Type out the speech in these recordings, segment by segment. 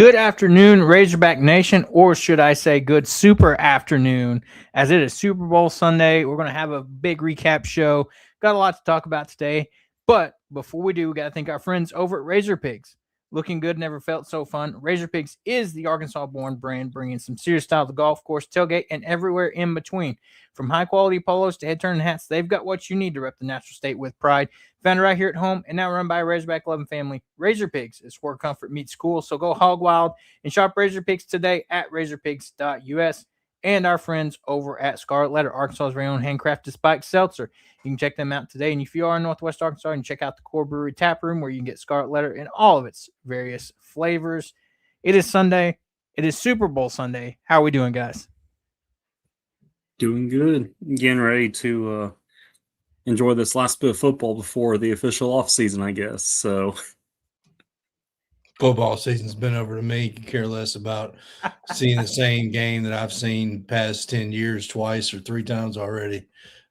Good afternoon, Razorback Nation, or should I say good super afternoon, as it is Super Bowl Sunday. We're going to have a big recap show. Got a lot to talk about today, but before we do, we got to thank our friends over at Razor Pigs. Looking good, never felt so fun. Razor Pigs is the Arkansas-born brand, bringing some serious style to the golf course, tailgate, and everywhere in between. From high-quality polos to head-turning hats, they've got what you need to rep the natural state with pride. Found right here at home and now run by a Razorback loving family. Razor Pigs is where comfort meets cool. So go hog wild and shop Razor Pigs today at razorpigs.us and our friends over at Scarlet Letter, Arkansas's very own handcrafted spiked seltzer. You can check them out today. And if you are in Northwest Arkansas, you can check out the Core Brewery Tap Room where you can get Scarlet Letter in all of its various flavors. It is Sunday. It is Super Bowl Sunday. How are we doing, guys? Doing good. Getting ready to enjoy this last bit of football before the official off season, I guess. So football season's been over to me. Could care less about seeing the same game that I've seen past 10 years twice or three times already.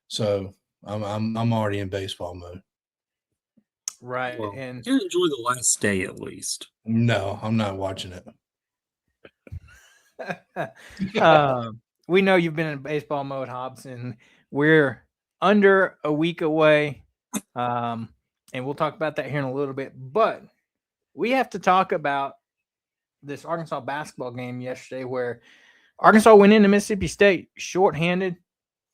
So I'm already in baseball mode. Right. Well, and you enjoy the last day at least. No, I'm not watching it. We know you've been in baseball mode, Hobbs, and we're under a week away. And we'll talk about that here in a little bit. But we have to talk about this Arkansas basketball game yesterday where Arkansas went into Mississippi State shorthanded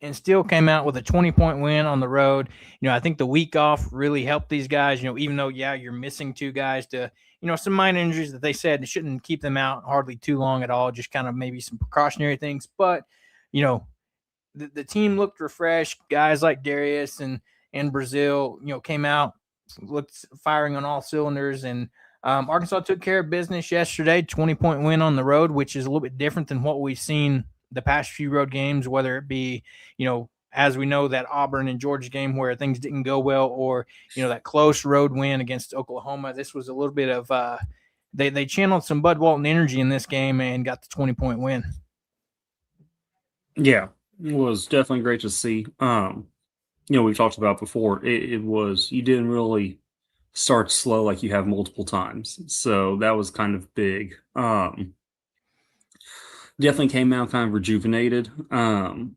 and still came out with a 20-point win on the road. I think the week off really helped these guys, even though, you're missing two guys to, some minor injuries that they said shouldn't keep them out hardly too long at all, just kind of maybe some precautionary things. But, the team looked refreshed. Guys like Darius and Brazil, came out, looked firing on all cylinders. And Arkansas took care of business yesterday, 20-point win on the road, which is a little bit different than what we've seen the past few road games, whether it be, as we know, that Auburn and Georgia game where things didn't go well, or, that close road win against Oklahoma. This was a little bit of they channeled some Bud Walton energy in this game and got the 20-point win. Yeah, it was definitely great to see. We've talked about before, it was, you didn't really start slow like you have multiple times. So that was kind of big. Definitely came out kind of rejuvenated. And,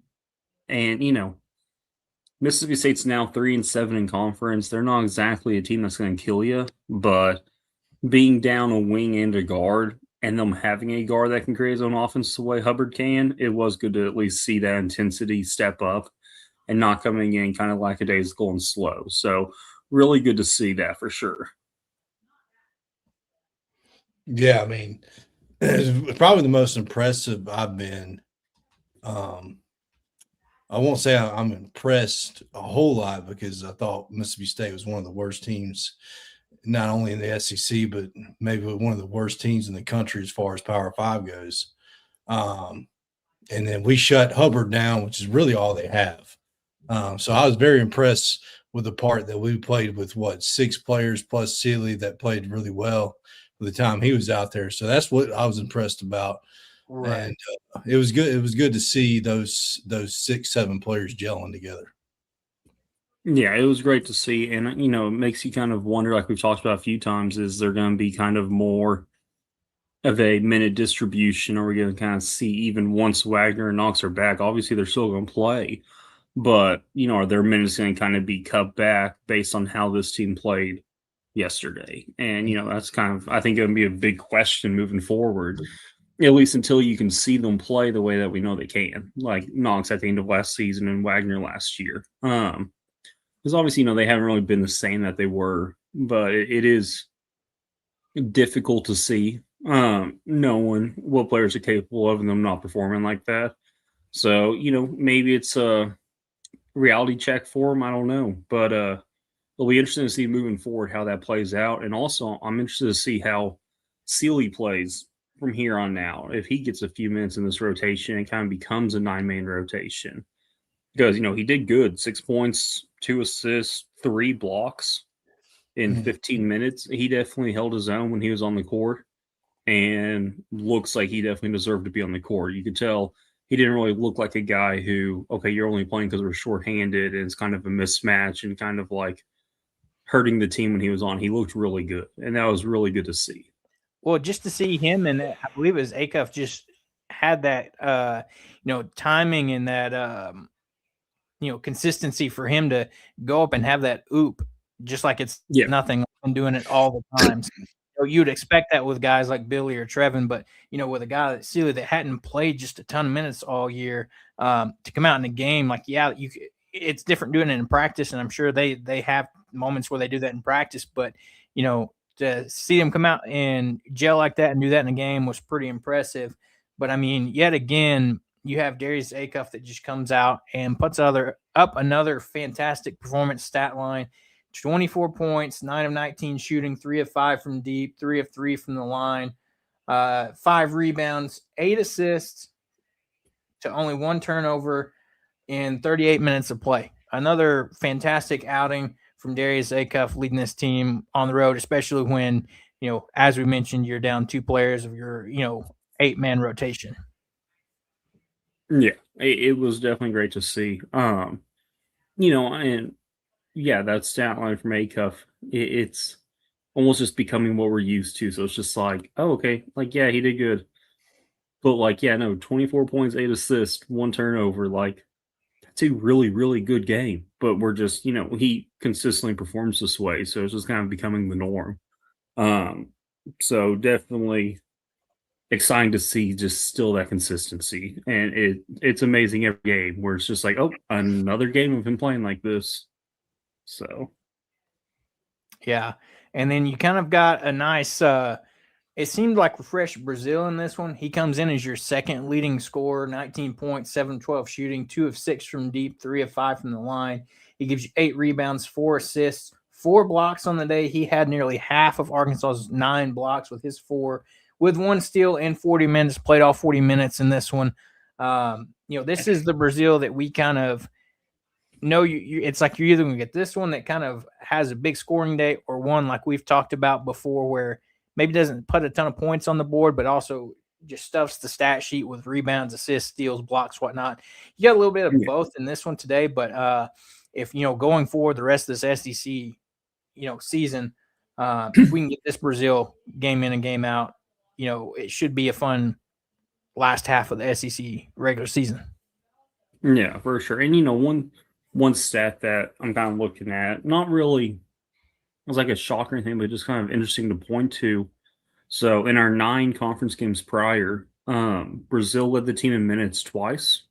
Mississippi State's now 3-7 in conference. They're not exactly a team that's going to kill you, but being down a wing and a guard and them having a guard that can create his own offense the way Hubbard can, it was good to at least see that intensity step up and not coming in kind of lackadaisical and slow. So really good to see that for sure. Yeah, I mean, it's probably the most impressive I've been. I won't say I'm impressed a whole lot because I thought Mississippi State was one of the worst teams, not only in the SEC, but maybe one of the worst teams in the country as far as Power 5 goes. And then we shut Hubbard down, which is really all they have. So I was very impressed with the part that we played with, 6 players plus Sealy that played really well for the time he was out there. So that's what I was impressed about. Right. And it was good. It was good to see those 6-7 players gelling together. Yeah, it was great to see. And, it makes you kind of wonder, like we've talked about a few times, is there going to be kind of more of a minute distribution? Or are we going to kind of see, even once Wagner and Knox are back, obviously they're still going to play. But, are their minutes going to kind of be cut back based on how this team played yesterday? And, that's kind of, I think, going to be a big question moving forward, at least until you can see them play the way that we know they can, like Knox at the end of last season and Wagner last year. Because obviously, they haven't really been the same that they were, but it is difficult to see knowing what players are capable of and them not performing like that. So, maybe it's a reality check for them. I don't know. But it'll be interesting to see moving forward how that plays out. And also, I'm interested to see how Sealy plays from here on out. If he gets a few minutes in this rotation, it kind of becomes a 9-man rotation. Because, he did good. 6 points, 2 assists, 3 blocks in 15 minutes. He definitely held his own when he was on the court. And looks like he definitely deserved to be on the court. You could tell he didn't really look like a guy who, okay, you're only playing because we're shorthanded and it's kind of a mismatch and kind of like hurting the team when he was on. He looked really good. And that was really good to see. Well, just to see him and I believe it was Acuff just had that timing and that consistency for him to go up and have that oop just like it's nothing and doing it all the time. So you'd expect that with guys like Billy or Trevin, but with a guy like Sealy that hadn't played just a ton of minutes all year, to come out in the game, like it's different doing it in practice, and I'm sure they have moments where they do that in practice, but to see them come out and gel like that and do that in a game was pretty impressive. But I mean, yet again, you have Darius Acuff that just comes out and puts up another fantastic performance stat line. 24 points, 9 of 19 shooting, 3 of 5 from deep, 3 of 3 from the line, 5 rebounds, 8 assists to only 1 turnover in 38 minutes of play. Another fantastic outing from Darius Acuff leading this team on the road, especially when, as we mentioned, you're down 2 players of your, 8-man rotation. Yeah, it was definitely great to see. And yeah, that stat line from Acuff, it's almost just becoming what we're used to. So it's just like, oh, okay, like, yeah, he did good. But like, yeah, no, 24 points, 8 assists, 1 turnover, like, that's a really, really good game. But we're just, he consistently performs this way. So it's just kind of becoming the norm. So definitely exciting to see just still that consistency. And it's amazing every game where it's just like, oh, another game of him playing like this. So yeah. And then you kind of got a nice it seemed like refresh Brazil in this one. He comes in as your second leading scorer, 19 points, 7-12 shooting, 2 of 6 from deep, 3 of 5 from the line. He gives you 8 rebounds, 4 assists, 4 blocks on the day. He had nearly half of Arkansas's 9 blocks with his 4, with 1 steal in 40 minutes, played all 40 minutes in this one. This is the Brazil that we kind of know it's like you're either going to get this one that kind of has a big scoring day or one like we've talked about before where maybe doesn't put a ton of points on the board, but also just stuffs the stat sheet with rebounds, assists, steals, blocks, whatnot. You got a little bit of both in this one today, but if, going forward the rest of this SEC, season, if we can get this Brazil game in and game out, it should be a fun last half of the SEC regular season. Yeah, for sure. And, one stat that I'm kind of looking at, not really, it was like a shocker or anything, but just kind of interesting to point to. So in our 9 conference games prior, Brazil led the team in minutes twice.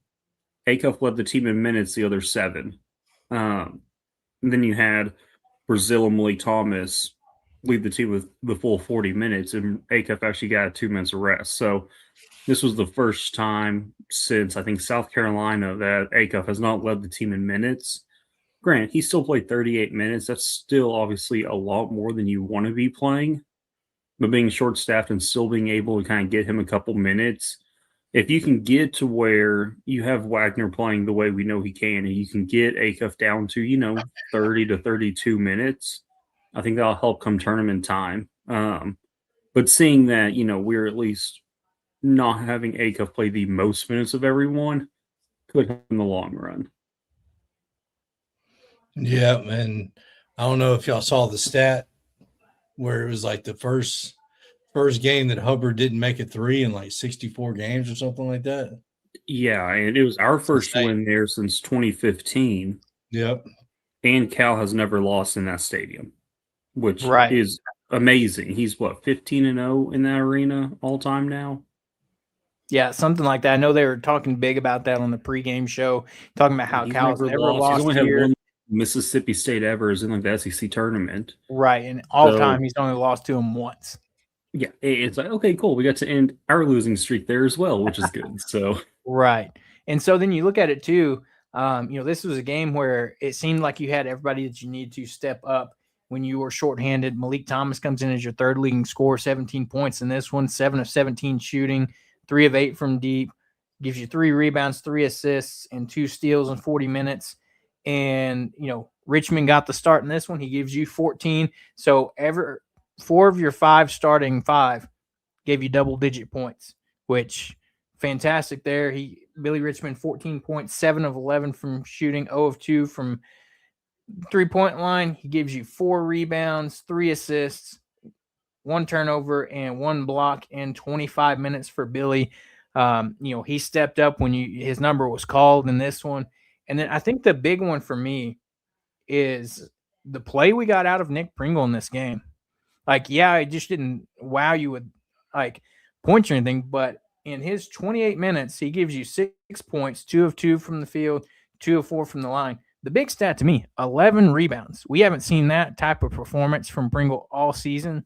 Acuff led the team in minutes the other 7. And then you had Brazil and Malik Thomas lead the team with the full 40 minutes, and Acuff actually got 2 minutes of rest. So this was the first time since, I think, South Carolina that Acuff has not led the team in minutes. Granted, he still played 38 minutes. That's still obviously a lot more than you want to be playing. But being short-staffed and still being able to kind of get him a couple minutes, if you can get to where you have Wagner playing the way we know he can, and you can get Acuff down to, 30 to 32 minutes, I think that'll help come tournament time. But seeing that, we're at least not having Acuff play the most minutes of everyone could help in the long run. Yeah, and I don't know if y'all saw the stat where it was like the first game that Hubbard didn't make a 3 in like 64 games or something like that. Yeah, and it was our first win there since 2015. Yep. And Cal has never lost in that stadium, which is amazing. He's 15-0 in that arena all time now? Yeah, something like that. I know they were talking big about that on the pregame show, talking about how Cal's never lost. He's only had one Mississippi State ever is in like the SEC tournament. Right, and all time he's only lost to him once. Yeah, it's like, okay, cool. We got to end our losing streak there as well, which is good. So right. And so then you look at it too, this was a game where it seemed like you had everybody that you need to step up when you were shorthanded. Malik Thomas comes in as your 3rd leading scorer, 17 points in this one, 7 of 17 shooting, 3 of 8 from deep, gives you 3 rebounds, 3 assists, and 2 steals in 40 minutes. And, Richmond got the start in this one. He gives you 14. So 4 of your 5 starting 5 gave you double-digit points, which fantastic there. Billy Richmond, 14 points, 7 of 11 from shooting, 0 of 2 from 3-point line. He gives you 4 rebounds, 3 assists, 1 turnover and 1 block in 25 minutes for Billy. He stepped up when his number was called in this one. And then I think the big one for me is the play we got out of Nick Pringle in this game. It just didn't wow you with points or anything, but in his 28 minutes, he gives you 6 points, 2 of 2 from the field, 2 of 4 from the line. The big stat to me, 11 rebounds. We haven't seen that type of performance from Pringle all season.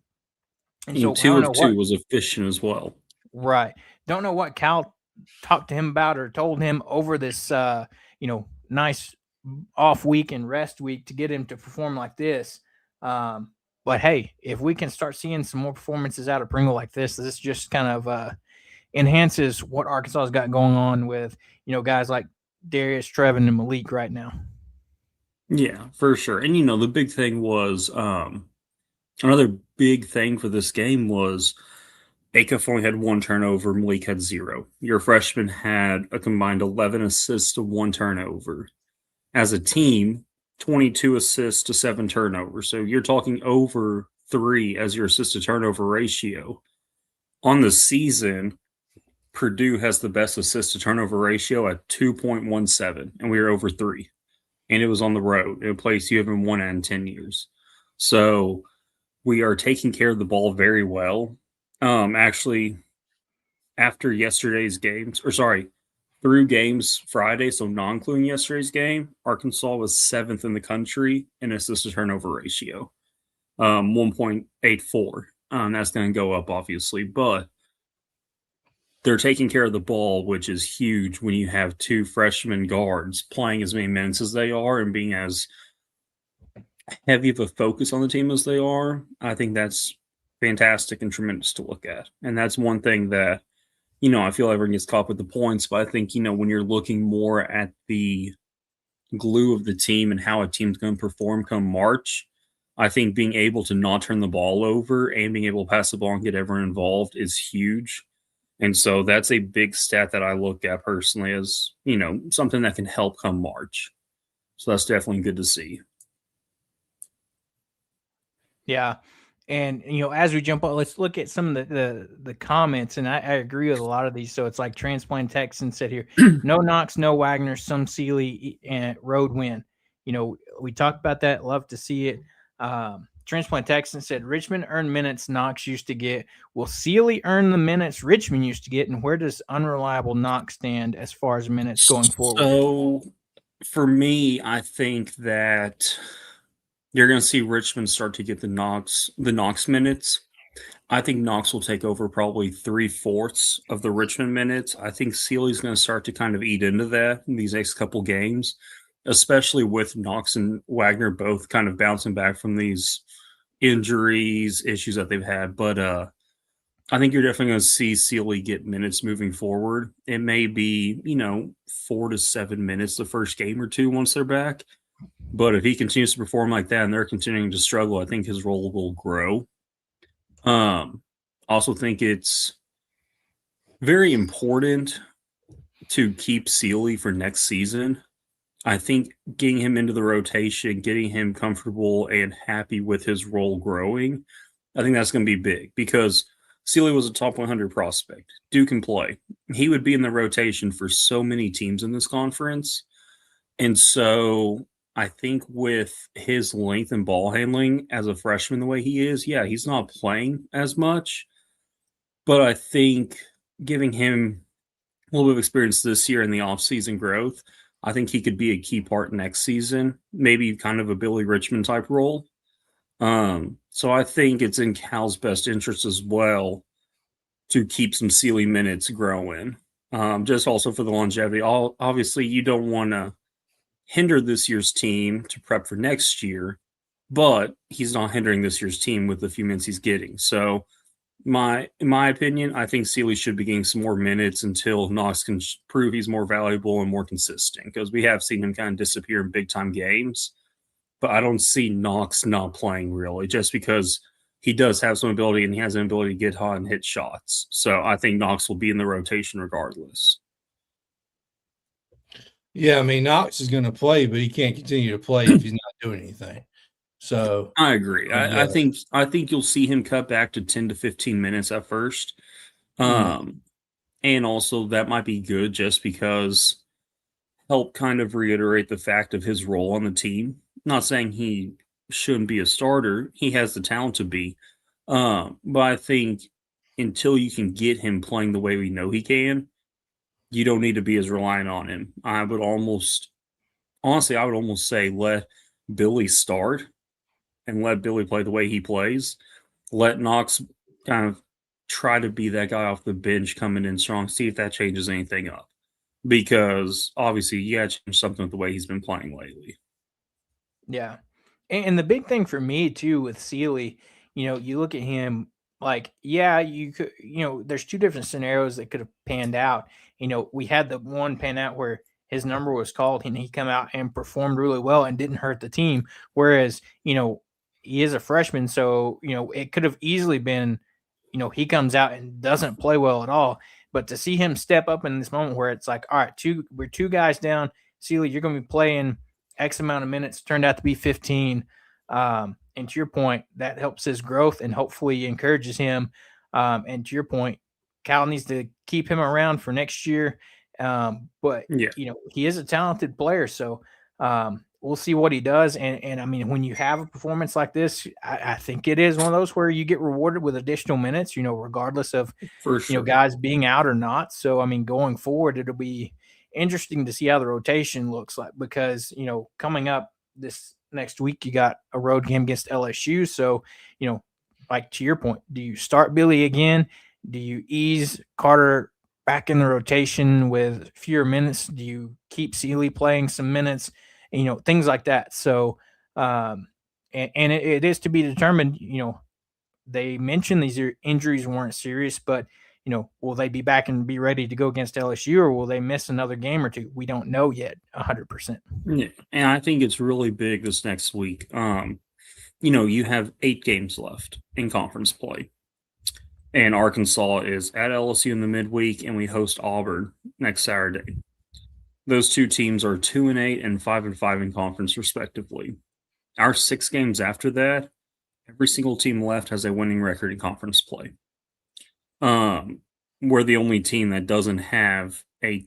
And so 2 of 2 was efficient as well. Right. Don't know what Cal talked to him about or told him over this, nice off week and rest week to get him to perform like this. But hey, if we can start seeing some more performances out of Pringle like this just kind of enhances what Arkansas has got going on with, guys like Darius, Trevin, and Malik right now. Yeah, for sure. And, the big thing was another big thing for this game was Acuff only had 1 turnover, Malik had 0. Your freshman had a combined 11 assists to 1 turnover. As a team, 22 assists to 7 turnovers. So you're talking over 3 as your assist to turnover ratio. On the season, Purdue has the best assist to turnover ratio at 2.17, and we were over 3. And it was on the road, in a place you haven't won at in 10 years. So we are taking care of the ball very well. Actually, after yesterday's games, through games Friday, so non-including yesterday's game, Arkansas was 7th in the country in assist to turnover ratio, 1.84. That's going to go up, obviously, but they're taking care of the ball, which is huge when you have 2 freshman guards playing as many minutes as they are and being as heavy of a focus on the team as they are. I think that's fantastic and tremendous to look at. And that's one thing that, I feel everyone gets caught with the points, but I think, when you're looking more at the glue of the team and how a team's going to perform come March, I think being able to not turn the ball over and being able to pass the ball and get everyone involved is huge. And so that's a big stat that I look at personally as, something that can help come March. So that's definitely good to see. Yeah. And, as we jump on, let's look at some of the comments. And I agree with a lot of these. So it's like Transplant Texan said here, no Knox, no Wagner, some Sealy, and road win. We talked about that. Love to see it. Transplant Texan said Richmond earned minutes Knox used to get. Will Sealy earn the minutes Richmond used to get? And where does unreliable Knox stand as far as minutes going forward? So for me, I think that you're going to see Richmond start to get the Knox minutes. I think Knox will take over probably 3/4 of the Richmond minutes. I think Sealy's going to start to kind of eat into that in these next couple games, especially with Knox and Wagner both kind of bouncing back from these injuries, issues that they've had. But I think you're definitely going to see Sealy get minutes moving forward. It may be, 4 to 7 minutes the first game or two once they're back. But if he continues to perform like that and they're continuing to struggle, I think his role will grow. Also think it's very important to keep Sealy for next season. I think getting him into the rotation, getting him comfortable and happy with his role growing, I think that's going to be big because Sealy was a top 100 prospect. Duke can play. He would be in the rotation for so many teams in this conference. And so I think with his length and ball handling as a freshman the way he is, yeah, he's not playing as much. But I think giving him a little bit of experience this year in the offseason growth, I think he could be a key part next season, maybe kind of a Billy Richmond type role. So I think it's in Cal's best interest as well to keep some Sealy minutes growing. Just also for the longevity. Obviously, you don't want to hinder this year's team to prep for next year, but he's not hindering this year's team with the few minutes he's getting. So in my opinion, I think Sealy should be getting some more minutes until Knox can prove he's more valuable and more consistent because we have seen him kind of disappear in big-time games. But I don't see Knox not playing really just because he does have some ability and he has an ability to get hot and hit shots. So I think Knox will be in the rotation regardless. Yeah, I mean, Knox is going to play, but he can't continue to play if he's not doing anything. So I agree. yeah. I think you'll see him cut back to 10 to 15 minutes at first. And also that might be good just because help kind of reiterate the fact of his role on the team. Not saying he shouldn't be a starter. He has the talent to be. But I think until you can get him playing the way we know he can, you don't need to be as reliant on him. I would almost say let Billy start and let Billy play the way he plays. Let Knox kind of try to be that guy off the bench coming in strong, see if that changes anything up. Because obviously you got to change something with the way he's been playing lately. Yeah. And the big thing for me too with Sealy, you look at him like, yeah, you could, there's two different scenarios that could have panned out. We had the one pan out where his number was called and he come out and performed really well and didn't hurt the team. Whereas, he is a freshman, so it could have easily been, he comes out and doesn't play well at all. But to see him step up in this moment where it's like, all right, we're two guys down. Sealy, you're going to be playing X amount of minutes, turned out to be 15. And to your point, that helps his growth and hopefully encourages him. And to your point, Cal needs to keep him around for next year. But, Yeah. He is a talented player. So we'll see what he does. And I mean, when you have a performance like this, I think it is one of those where you get rewarded with additional minutes, regardless of, For sure. guys being out or not. So, I mean, going forward, it'll be interesting to see how the rotation looks like because, coming up this next week, you got a road game against LSU. So, like to your point, do you start Billy again? Do you ease Carter back in the rotation with fewer minutes? Do you keep Sealy playing some minutes? Things like that. So, and it is to be determined, they mentioned these injuries weren't serious, but will they be back and be ready to go against LSU or will they miss another game or two? We don't know yet 100%. Yeah. And I think it's really big this next week. You have 8 games left in conference play. And Arkansas is at LSU in the midweek, and we host Auburn next Saturday. Those two teams are 2-8 and 5-5 in conference, respectively. Our 6 games after that, every single team left has a winning record in conference play. We're the only team that doesn't have a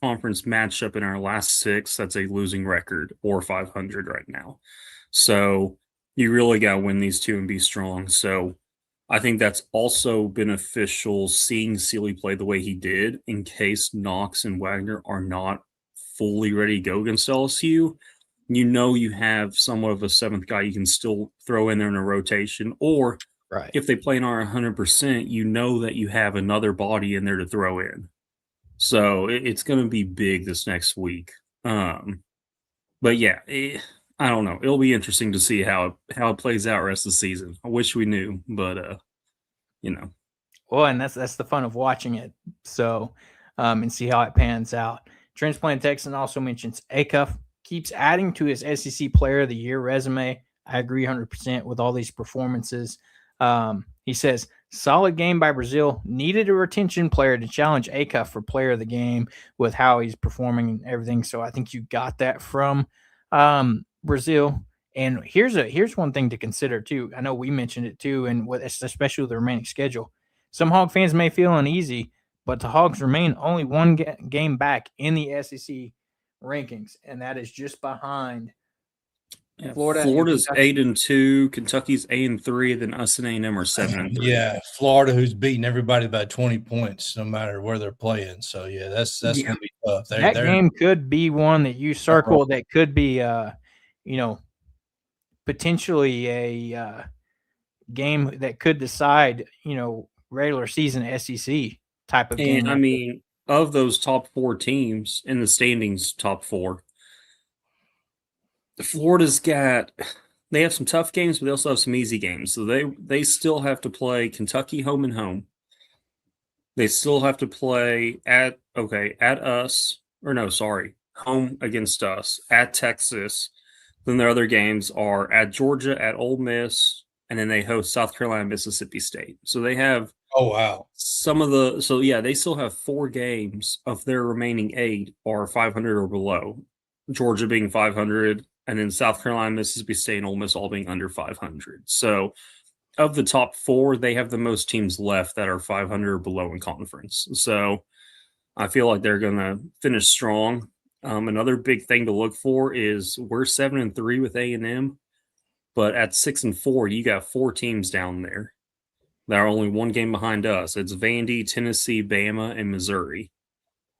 conference matchup in our last 6 that's a losing record or 500 right now. So you really got to win these two and be strong. So I think that's also beneficial seeing Sealy play the way he did in case Knox and Wagner are not fully ready to go against LSU. You have somewhat of a 7th guy you can still throw in there in a rotation, or right. If they play on 100%, that you have another body in there to throw in. So it's going to be big this next week. But yeah, I don't know. It'll be interesting to see how it plays out rest of the season. I wish we knew, but Well, and that's the fun of watching it. So, and see how it pans out. Transplant Texan also mentions Acuff keeps adding to his SEC Player of the Year resume. I agree 100% with all these performances. He says, solid game by Brazil. Needed a retention player to challenge Acuff for Player of the Game with how he's performing and everything. So I think you got that from Brazil. And here's one thing to consider too. I know we mentioned it too, and especially with the remaining schedule. Some Hog fans may feel uneasy, but the Hogs remain only one game back in the SEC rankings, and that is just behind Florida. Florida's 8-2, Kentucky's 8-3, then us and A&M are 7-3. Yeah, Florida, who's beating everybody by 20 points, no matter where they're playing. So yeah, that's going to be tough. That game could be one that you circle that could be, potentially a game that could decide, regular season SEC type of game. And I mean, of those top 4 teams in the standings, top 4, Florida's they have some tough games, but they also have some easy games. So they still have to play Kentucky home and home. They still have to play at us, home against us, at Texas. Then their other games are at Georgia, at Ole Miss, and then they host South Carolina, Mississippi State. So they have they still have 4 games of their remaining 8 are 500 or below. Georgia being 500, and then South Carolina, Mississippi State, and Ole Miss all being under 500. So of the top 4, they have the most teams left that are 500 or below in conference. So I feel like they're going to finish strong. Another big thing to look for is we're 7-3 with A&M, but at 6-4, you got 4 teams down there that are only 1 game behind us. It's Vandy, Tennessee, Bama, and Missouri.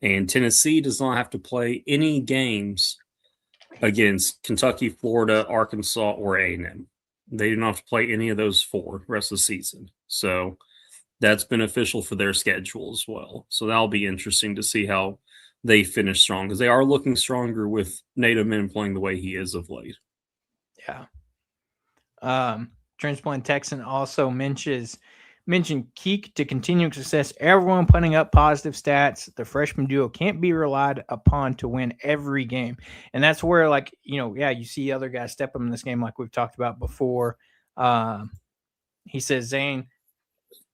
And Tennessee does not have to play any games against Kentucky, Florida, Arkansas, or A&M. They do not have to play any of those 4 rest of the season. So that's beneficial for their schedule as well. So that'll be interesting to see how they finish strong, because they are looking stronger with Nate Omen playing the way he is of late. Yeah. Transplant Texan also mentioned Keek to continuing success. Everyone putting up positive stats. The freshman duo can't be relied upon to win every game. And that's where, like, you see other guys step up in this game like we've talked about before. He says, Zane,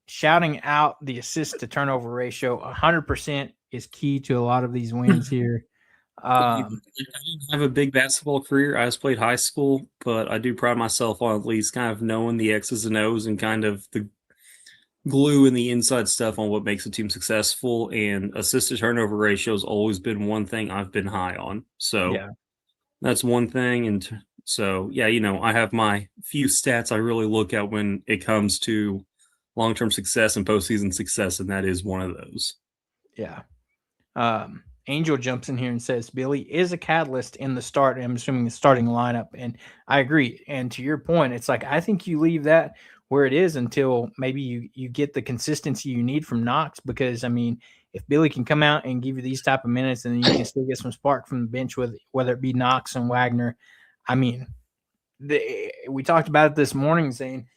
shouting out the assist to turnover ratio 100% is key to a lot of these wins here. I didn't have a big basketball career. I just played high school, but I do pride myself on at least kind of knowing the X's and O's and kind of the glue and the inside stuff on what makes a team successful. And assist to turnover ratio has always been one thing I've been high on. So that's one thing. And so, I have my few stats I really look at when it comes to long-term success and postseason success, and that is one of those. Yeah. Angel jumps in here and says Billy is a catalyst in the start. I'm assuming the starting lineup, and I agree. And to your point, it's like I think you leave that where it is until maybe you get the consistency you need from Knox, because I mean, if Billy can come out and give you these type of minutes, and then you can still get some spark from the bench with whether it be Knox and Wagner. I mean, we talked about it this morning, Zane,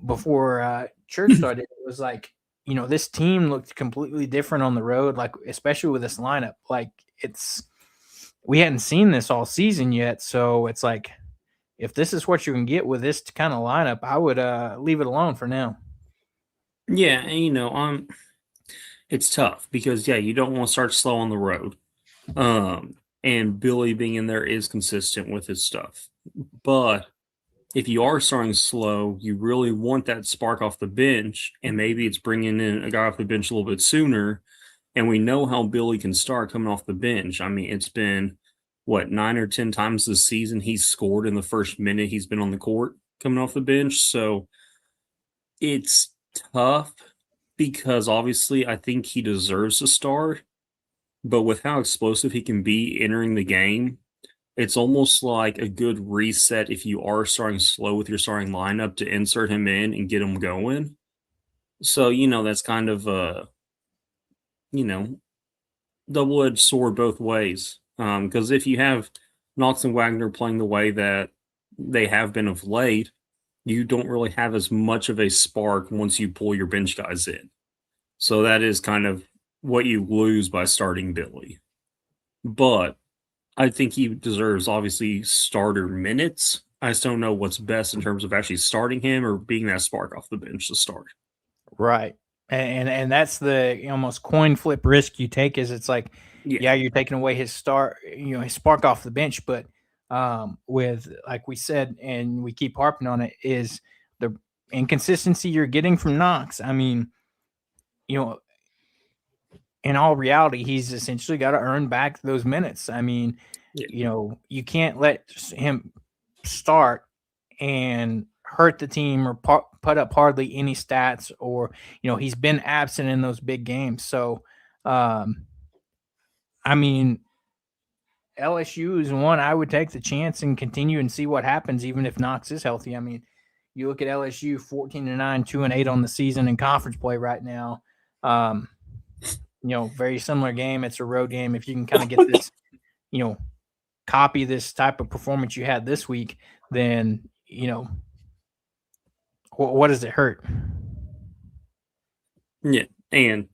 before church started. It was like, this team looked completely different on the road, like especially with this lineup. Like we hadn't seen this all season yet, so it's like if this is what you can get with this kind of lineup, I would leave it alone for now. Yeah, and it's tough because you don't want to start slow on the road. And Billy being in there is consistent with his stuff, but if you are starting slow, you really want that spark off the bench, and maybe it's bringing in a guy off the bench a little bit sooner. And we know how Billy can start coming off the bench. I mean, it's been, 9 or 10 times this season he's scored in the first minute he's been on the court coming off the bench. So it's tough because obviously I think he deserves to start. But with how explosive he can be entering the game, it's almost like a good reset if you are starting slow with your starting lineup to insert him in and get him going. So, that's kind of a, double-edged sword both ways. Because if you have Knox and Wagner playing the way that they have been of late, you don't really have as much of a spark once you pull your bench guys in. So that is kind of what you lose by starting Billy. But I think he deserves, obviously, starter minutes. I just don't know what's best in terms of actually starting him or being that spark off the bench to start. Right. And that's the almost coin flip risk you take, is it's like, you're taking away his start, his spark off the bench. But with, like we said, and we keep harping on it, is the inconsistency you're getting from Knox. I mean, in all reality, he's essentially got to earn back those minutes. I mean, you can't let him start and hurt the team or put up hardly any stats, or, he's been absent in those big games. So, I mean, LSU is one I would take the chance and continue and see what happens, even if Knox is healthy. I mean, you look at LSU 14-9, 2-8 on the season in conference play right now. Very similar game. It's a road game. If you can kind of get this, copy this type of performance you had this week, then, what does it hurt? Yeah. And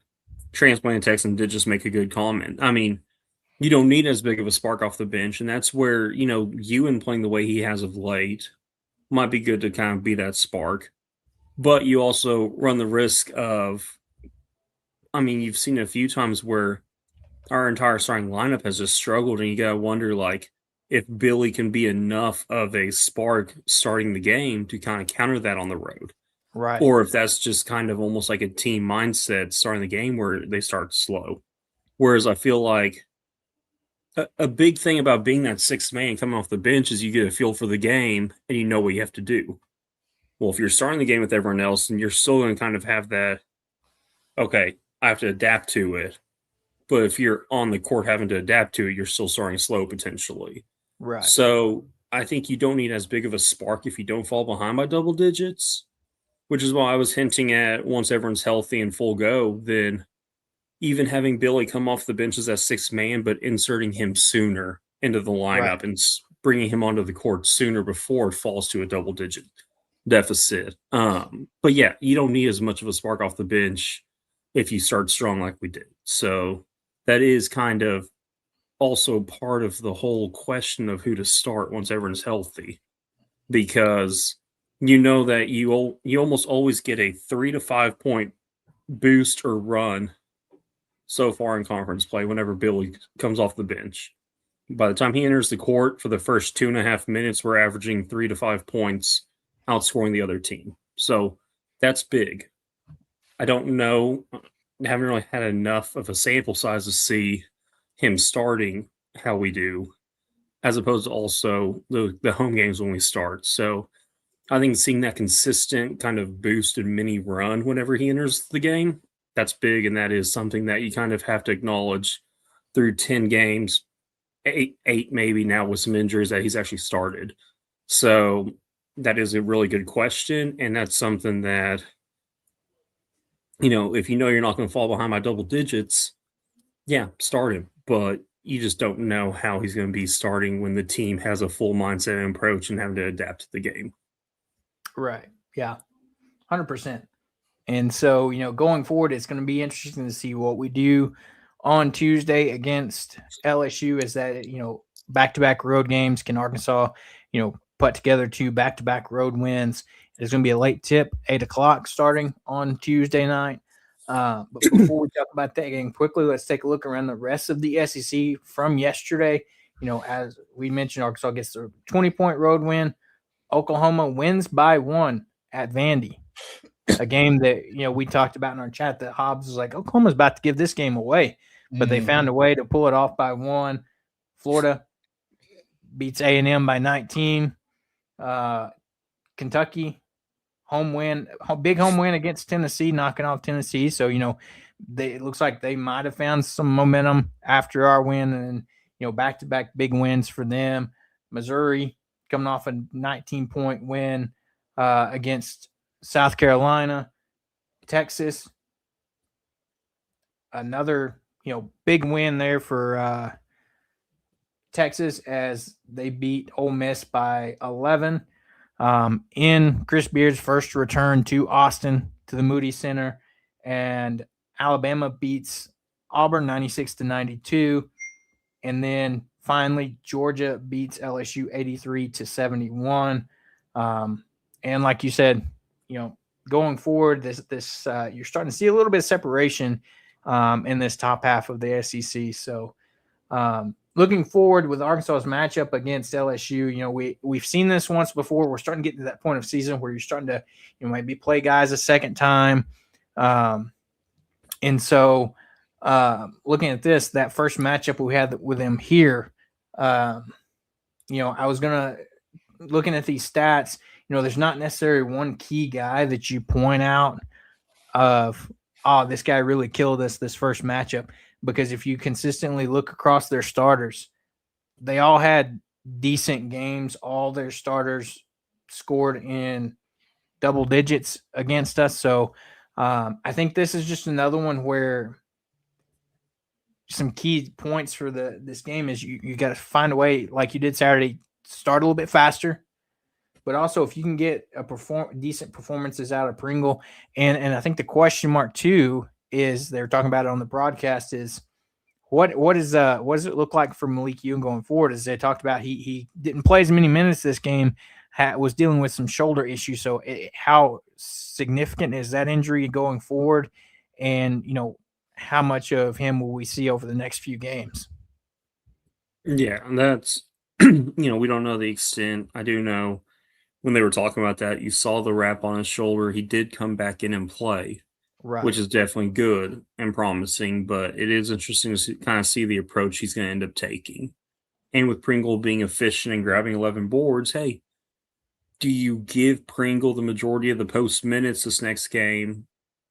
Transplant Texan did just make a good comment. I mean, you don't need as big of a spark off the bench. And that's where, Ewan playing the way he has of late might be good to kind of be that spark. But you also run the risk of, I mean, you've seen a few times where our entire starting lineup has just struggled, and you got to wonder, like, if Billy can be enough of a spark starting the game to kind of counter that on the road. Right. Or if that's just kind of almost like a team mindset starting the game where they start slow. Whereas I feel like a big thing about being that sixth man coming off the bench is you get a feel for the game and you know what you have to do. Well, if you're starting the game with everyone else and you're still going to kind of have that, okay, I have to adapt to it. But if you're on the court having to adapt to it, you're still starting slow potentially. Right. So I think you don't need as big of a spark if you don't fall behind by double digits, which is why I was hinting at once everyone's healthy and full go, then even having Billy come off the bench as that sixth man, but inserting him sooner into the lineup and bringing him onto the court sooner before it falls to a double digit deficit. But yeah, you don't need as much of a spark off the bench if you start strong like we did. So that is kind of also part of the whole question of who to start once everyone's healthy, because you know that you almost always get a 3 to 5 point boost or run so far in conference play whenever Billy comes off the bench. By the time he enters the court for the first 2.5 minutes, we're averaging 3 to 5 points, outscoring the other team. So that's big. I don't know. I haven't really had enough of a sample size to see him starting how we do, as opposed to also the home games when we start. So I think seeing that consistent kind of boost and mini run whenever he enters the game, that's big, and that is something that you kind of have to acknowledge through 10 games, eight maybe now with some injuries that he's actually started. So that is a really good question, and that's something that, if you know you're not going to fall behind by double digits, yeah, start him. But you just don't know how he's going to be starting when the team has a full mindset and approach and having to adapt to the game. Right. Yeah. 100%. And so, going forward, it's going to be interesting to see what we do on Tuesday against LSU. Is that, back-to-back road games? Can Arkansas, put together 2 back-to-back road wins? It's going to be a late tip, 8 o'clock starting on Tuesday night. But before we talk about that game quickly, let's take a look around the rest of the SEC from yesterday. As we mentioned, Arkansas gets a 20-point road win. Oklahoma wins by 1 at Vandy. A game that, we talked about in our chat that Hobbs was like, Oklahoma's about to give this game away. But they found a way to pull it off by 1. Florida beats A&M by 19. Kentucky, big home win against Tennessee, knocking off Tennessee. So, it looks like they might have found some momentum after our win and, back-to-back big wins for them. Missouri coming off a 19-point win against South Carolina. Texas, another, big win there for Texas as they beat Ole Miss by 11. In Chris Beard's first return to Austin to the Moody Center, and Alabama beats Auburn 96-92. And then finally, Georgia beats LSU 83-71. And like you said, going forward, this you're starting to see a little bit of separation in this top half of the SEC. So looking forward with Arkansas's matchup against LSU, we've seen this once before. We're starting to get to that point of season where you're starting to maybe play guys a second time. And so looking at this, that first matchup we had with them here, I was looking at these stats, there's not necessarily one key guy that you point out of, this guy really killed us this first matchup. Because if you consistently look across their starters, they all had decent games. All their starters scored in double digits against us. So I think this is just another one where some key points for this game is you got to find a way, like you did Saturday, start a little bit faster. But also, if you can get decent performances out of Pringle, and I think the question mark too is they're talking about it on the broadcast is what does it look like for Malik Young going forward? As they talked about, he didn't play as many minutes this game, was dealing with some shoulder issues. So how significant is that injury going forward? And how much of him will we see over the next few games? Yeah, and that's We don't know the extent. I do know when they were talking about that, you saw the wrap on his shoulder. He did come back in and play, Right. which is definitely good and promising, but it is interesting to kind of see the approach he's going to end up taking. And with Pringle being efficient and grabbing 11 boards, hey, do you give Pringle the majority of the post minutes this next game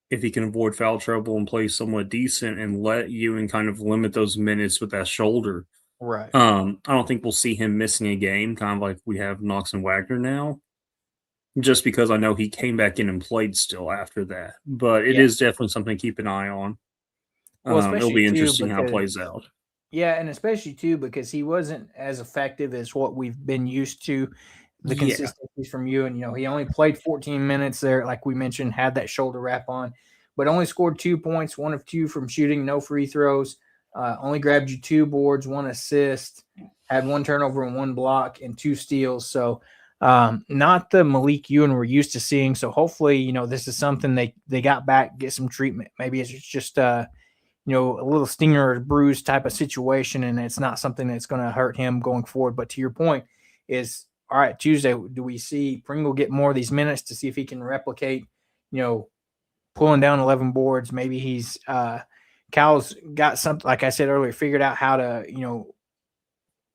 if he can avoid foul trouble and play somewhat decent and let you and kind of limit those minutes with that shoulder? Right. I don't think we'll see him missing a game, kind of like we have Knox and Wagner now, just because I know he came back in and played still after that. But it is definitely something to keep an eye on. Well, It'll be interesting how it because, plays out. Yeah, and especially too because he wasn't as effective as what we've been used to. The consistencies from you, and he only played 14 minutes there, like we mentioned, had that shoulder wrap on, but only scored 2 points, 1 of 2 from shooting, no free throws. Only grabbed you 2 boards, 1 assist, had 1 turnover and 1 block and 2 steals. So not the Malik Ewan we're used to seeing. So hopefully, this is something they got back, get some treatment. Maybe it's just a little stinger or bruise type of situation, and it's not something that's going to hurt him going forward. But to your point is, all right, Tuesday, do we see Pringle get more of these minutes to see if he can replicate, pulling down 11 boards? Maybe he's Cal's got something, like I said earlier, figured out how to,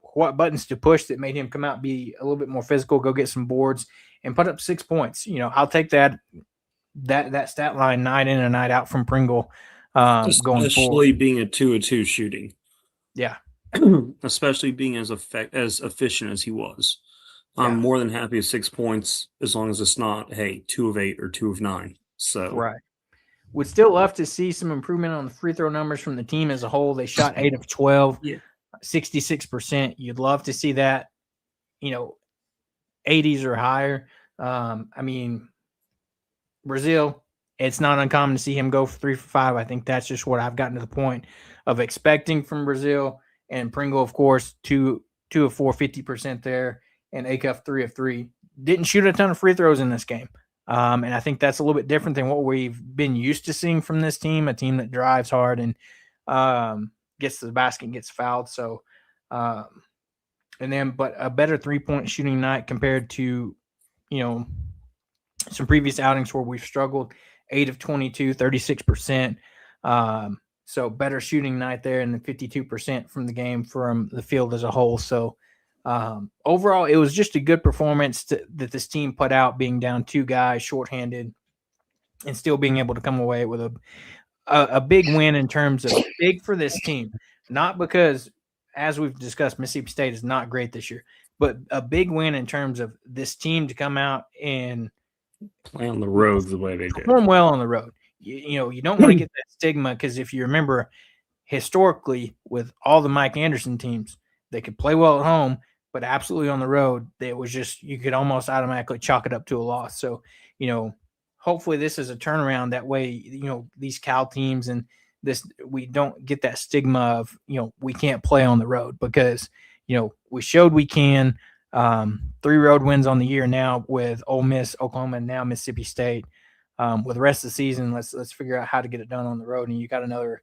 what buttons to push that made him come out, be a little bit more physical, go get some boards and put up 6 points. I'll take that stat line night in and night out from Pringle going forward. Especially being a 2-2 shooting. Yeah. Especially being as efficient as he was. I'm more than happy with 6 points as long as it's not, 2 of 8 or 2 of 9. So right. Would still love to see some improvement on the free throw numbers from the team as a whole. They shot 8 of 12, 66%. You'd love to see that, 80s or higher. Brazil, it's not uncommon to see him go for 3 for 5. I think that's just what I've gotten to the point of expecting from Brazil. And Pringle, of course, 2 of 4, 50% there. And Acuff 3 of 3. Didn't shoot a ton of free throws in this game. And I think that's a little bit different than what we've been used to seeing from this team, a team that drives hard and gets to the basket and gets fouled. So, but a better 3-point shooting night compared to, some previous outings where we've struggled. 8 of 22, 36%. So better shooting night there, and the 52% from the game from the field as a whole. So, overall, it was just a good performance that this team put out, being down 2 guys, shorthanded, and still being able to come away with a big win in terms of big for this team. Not because, as we've discussed, Mississippi State is not great this year, but a big win in terms of this team to come out and play on the road the way they did. Perform well on the road. You don't want to get that stigma, because if you remember historically with all the Mike Anderson teams, they could play well at home, but absolutely on the road, it was just, you could almost automatically chalk it up to a loss. So, hopefully this is a turnaround. That way, these Cal teams and this, we don't get that stigma of, we can't play on the road, because, we showed we can. 3 road wins on the year now with Ole Miss, Oklahoma, and now Mississippi State. With the rest of the season, let's figure out how to get it done on the road. And you got another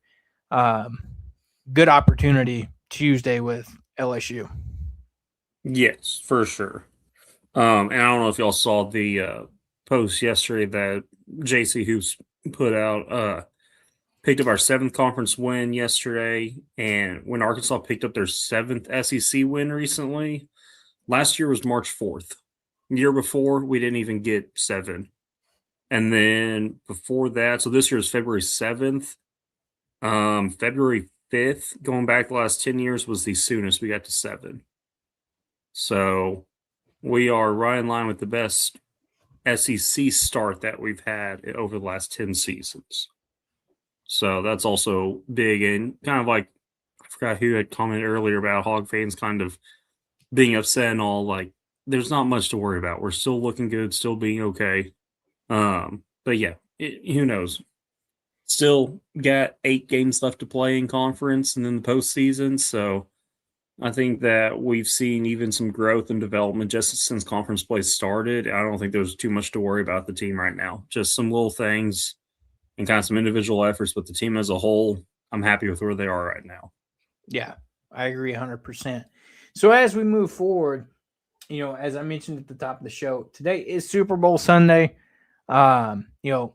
good opportunity Tuesday with LSU. Yes, for sure. And I don't know if y'all saw the post yesterday that JC Hoops put out. Picked up our 7th conference win yesterday, and when Arkansas picked up their 7th SEC win recently, last year was March 4th. The year before, we didn't even get 7. And then before that, so this year is February 7th. February 5th, going back the last 10 years, was the soonest we got to 7. So we are right in line with the best SEC start that we've had over the last 10 seasons. So that's also big. And kind of like, I forgot who had commented earlier about Hog fans kind of being upset and all, like, there's not much to worry about. We're still looking good, still being okay. But yeah, who knows? Still got 8 games left to play in conference and then the postseason. So I think that we've seen even some growth and development just since conference play started. I don't think there's too much to worry about the team right now. Just some little things and kind of some individual efforts, but the team as a whole, I'm happy with where they are right now. Yeah, I agree 100%. So as we move forward, as I mentioned at the top of the show, today is Super Bowl Sunday. It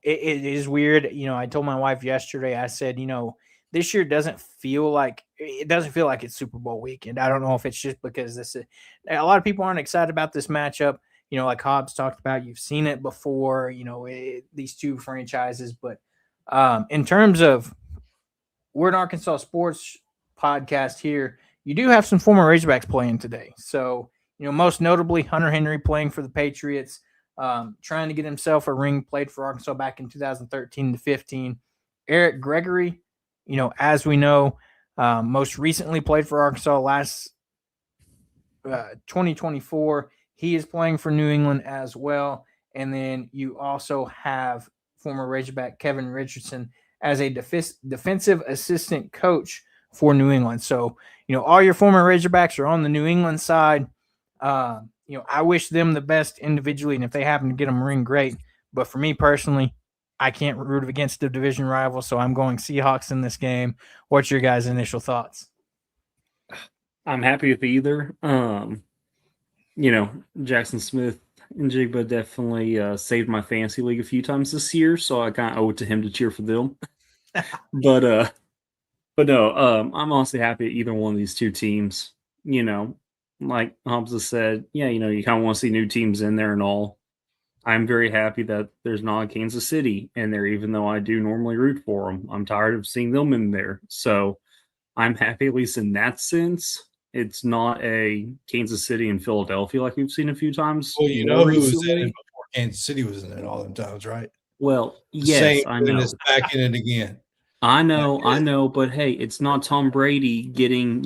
is weird. I told my wife yesterday, I said, this year doesn't feel like it's Super Bowl weekend. I don't know if it's just because a lot of people aren't excited about this matchup. Like Hobbs talked about, you've seen it before, these two franchises. But in terms of, we're an Arkansas sports podcast here, you do have some former Razorbacks playing today. So, most notably Hunter Henry playing for the Patriots, trying to get himself a ring, played for Arkansas back in 2013 to 15. Eric Gregory, as we know, most recently played for Arkansas last 2024. He is playing for New England as well. And then you also have former Razorback Kevin Richardson as a defensive assistant coach for New England. So, all your former Razorbacks are on the New England side. I wish them the best individually, and if they happen to get them a ring, great. But for me personally, I can't root against the division rival, so I'm going Seahawks in this game. What's your guys' initial thoughts? I'm happy with either. Jackson Smith and Jigba definitely saved my fantasy league a few times this year, so I kind of owe it to him to cheer for them. But no, I'm honestly happy at either one of these two teams. Like Hobbs has said, you kind of want to see new teams in there and all. I'm very happy that there's not Kansas City in there, even though I do normally root for them. I'm tired of seeing them in there. So I'm happy, at least in that sense. It's not a Kansas City and Philadelphia like we've seen a few times. Well, who was in it before Kansas City was in it all the times, right? Well, yes, I know. It's back in it again. I know, but hey, it's not Tom Brady getting,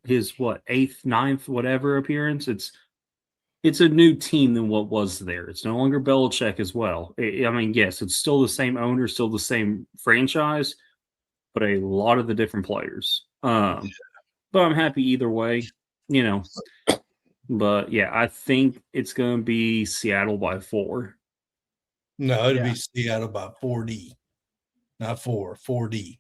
his eighth, ninth, whatever appearance. It's a new team than what was there. It's no longer Belichick as well. Yes, it's still the same owner, still the same franchise, but a lot of the different players. But I'm happy either way, But yeah, I think it's going to be Seattle by 4. No, it'll be Seattle by 40. Not 4D.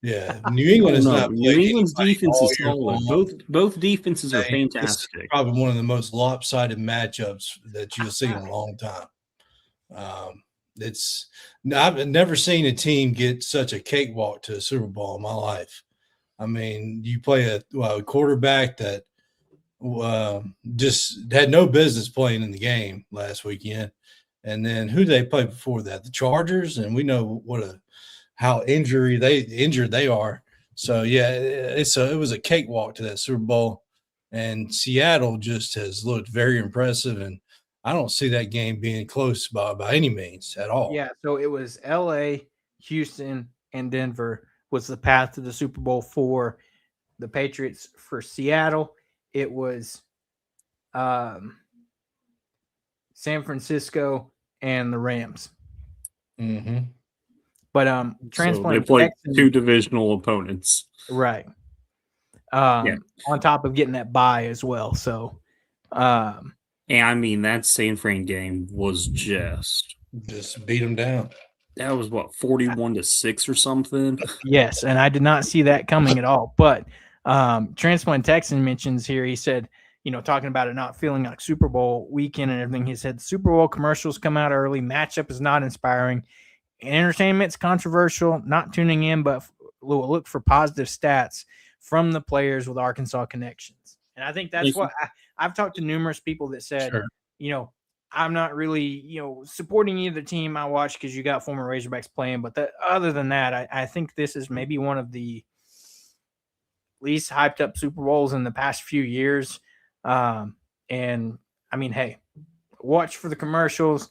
Yeah, New England is not. New England's defense is solid. Both defenses are fantastic. This is probably one of the most lopsided matchups that you'll see in a long time. I've never seen a team get such a cakewalk to a Super Bowl in my life. You play a quarterback that just had no business playing in the game last weekend, and then who they played before that? The Chargers, and we know how injured they are. So yeah, it was a cakewalk to that Super Bowl, and Seattle just has looked very impressive, and I don't see that game being close by any means at all. Yeah, so it was L.A., Houston, and Denver was the path to the Super Bowl for the Patriots. For Seattle, it was San Francisco and the Rams. Mm-hmm. But transplant, so they played two divisional opponents, right? On top of getting that bye as well. So, and that San Fran game was just beat them down. That was 41-6 or something. Yes, and I did not see that coming at all. But Transplant Texan mentions here, he said, talking about it not feeling like Super Bowl weekend and everything, he said Super Bowl commercials come out early, matchup is not inspiring, entertainment's controversial, not tuning in, but look for positive stats from the players with Arkansas connections. And I think that's what I've talked to numerous people that said, sure. I'm not really, supporting either team I watch because you got former Razorbacks playing. But other than that, I think this is maybe one of the least hyped up Super Bowls in the past few years. Hey, watch for the commercials.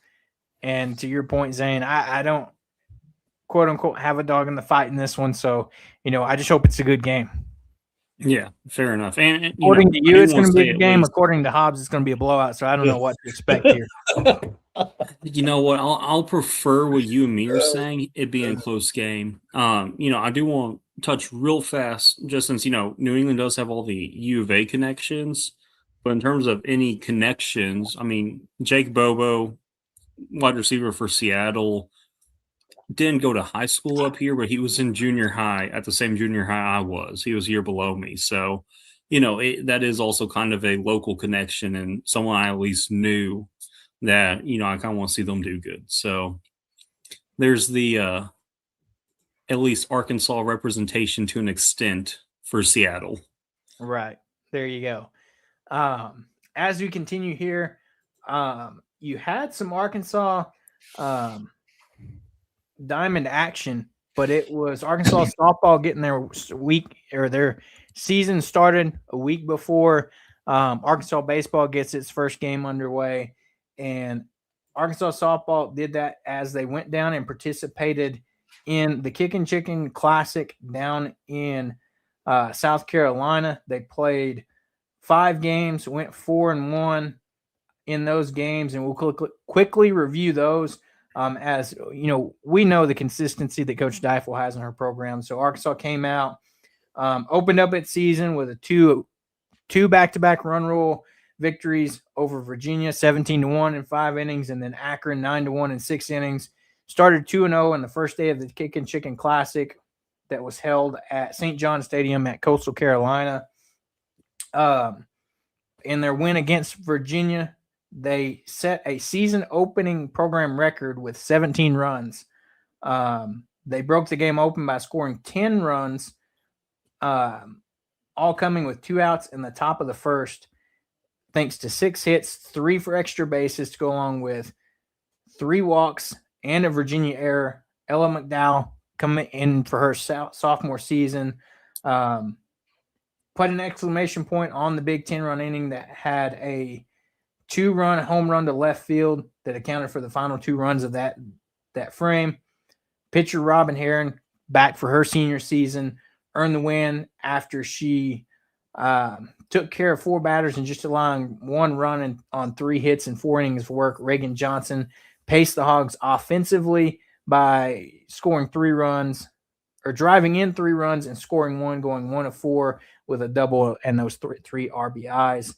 And to your point, Zane, I don't, quote unquote, have a dog in the fight in this one. So, I just hope it's a good game. Yeah, fair enough. And according to you, it's going to be a good game. According to Hobbs, it's going to be a blowout. So I don't know what to expect here. You know what? I'll prefer what you and me are saying. It being a close game. I do want to touch real fast, just since New England does have all the U of A connections. But in terms of any connections, Jake Bobo, wide receiver for Seattle, didn't go to high school up here, but he was in junior high at the same junior high I was. He was a year below me. So that is also kind of a local connection and someone I at least knew that, I kind of want to see them do good. So there's the at least Arkansas representation to an extent for Seattle. Right. There you go. As we continue here, you had some Arkansas Diamond action, but it was Arkansas softball getting their season started a week before Arkansas baseball gets its first game underway. And Arkansas softball did that as they went down and participated in the Kickin' Chicken Classic down in South Carolina. They played 5 games, went 4-1 in those games, and we'll quickly review those. As we know the consistency that Coach Deifel has in her program. So Arkansas came out, opened up its season with a two back-to-back run rule victories over Virginia, 17-1 in 5 innings, and then Akron 9-1 in 6 innings. Started 2-0 in the first day of the Kickin' Chicken Classic that was held at St. John Stadium at Coastal Carolina. In their win against Virginia, they set a season opening program record with 17 runs. They broke the game open by scoring 10 runs, all coming with 2 outs in the top of the first, thanks to 6 hits, 3 for extra bases to go along with 3 walks and a Virginia error. Ella McDowell coming in for her sophomore season. Put an exclamation point on the big 10-run inning that had a 2-run home run to left field that accounted for the final 2 runs of that frame. Pitcher Robin Herron, back for her senior season, earned the win after she took care of 4 batters and just allowing 1 run on 3 hits and 4 innings of work. Reagan Johnson paced the Hogs offensively by scoring 3 runs, or driving in 3 runs and scoring 1, going 1 of 4 with a double and those 3 RBIs.